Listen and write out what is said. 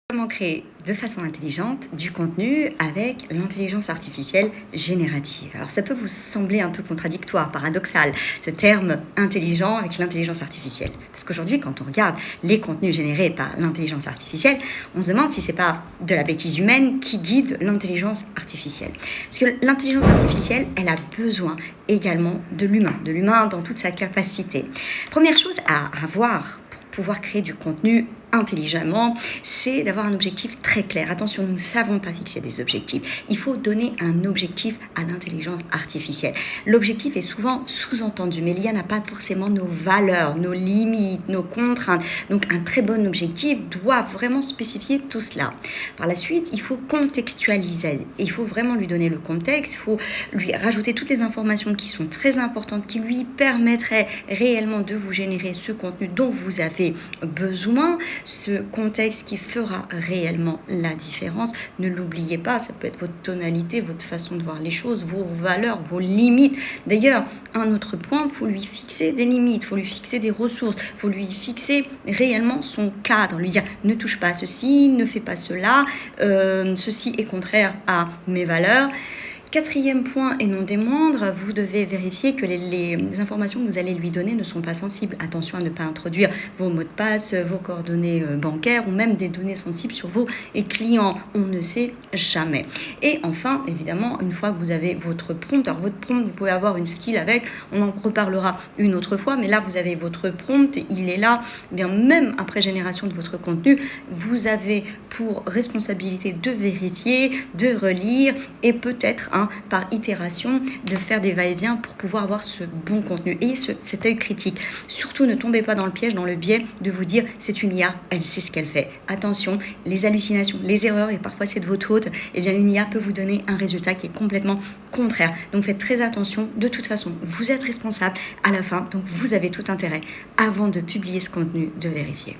Comment créer de façon intelligente du contenu avec l'intelligence artificielle générative? Alors ça peut vous sembler un peu contradictoire, paradoxal, ce terme intelligent avec l'intelligence artificielle. Parce qu'aujourd'hui, quand on regarde les contenus générés par l'intelligence artificielle, on se demande si c'est pas de la bêtise humaine qui guide l'intelligence artificielle. Parce que l'intelligence artificielle, elle a besoin également de l'humain dans toute sa capacité. Première chose à avoir pour pouvoir créer du contenu intelligemment, c'est d'avoir un objectif très clair. Attention, nous ne savons pas fixer des objectifs. Il faut donner un objectif à l'intelligence artificielle. L'objectif est souvent sous-entendu, mais l'IA n'a pas forcément nos valeurs, nos limites, nos contraintes. Donc un très bon objectif doit vraiment spécifier tout cela. Par la suite, il faut contextualiser. Il faut vraiment lui donner le contexte, il faut lui rajouter toutes les informations qui sont très importantes, qui lui permettraient réellement de vous générer ce contenu dont vous avez besoin. Ce contexte qui fera réellement la différence. Ne l'oubliez pas, ça peut être votre tonalité, votre façon de voir les choses, vos valeurs, vos limites. D'ailleurs, un autre point, il faut lui fixer des limites, il faut lui fixer des ressources, il faut lui fixer réellement son cadre, lui dire ne touche pas à ceci, ne fais pas cela, ceci est contraire à mes valeurs. Quatrième point et non des moindres, vous devez vérifier que les informations que vous allez lui donner ne sont pas sensibles. Attention à ne pas introduire vos mots de passe, vos coordonnées bancaires ou même des données sensibles sur vos clients. On ne sait jamais. Et enfin, évidemment, une fois que vous avez votre prompt, alors votre prompt, vous pouvez avoir une skill avec, on en reparlera une autre fois, mais là, vous avez votre prompt, il est là, bien même après génération de votre contenu, vous avez pour responsabilité de vérifier, de relire et peut-être par itération, de faire des va-et-vient pour pouvoir avoir ce bon contenu. Ayez cet œil critique. Surtout, ne tombez pas dans le piège, dans le biais de vous dire c'est une IA, elle sait ce qu'elle fait. Attention, les hallucinations, les erreurs, et parfois c'est de votre faute, eh bien une IA peut vous donner un résultat qui est complètement contraire. Donc faites très attention. De toute façon, vous êtes responsable à la fin, donc vous avez tout intérêt, avant de publier ce contenu, de vérifier.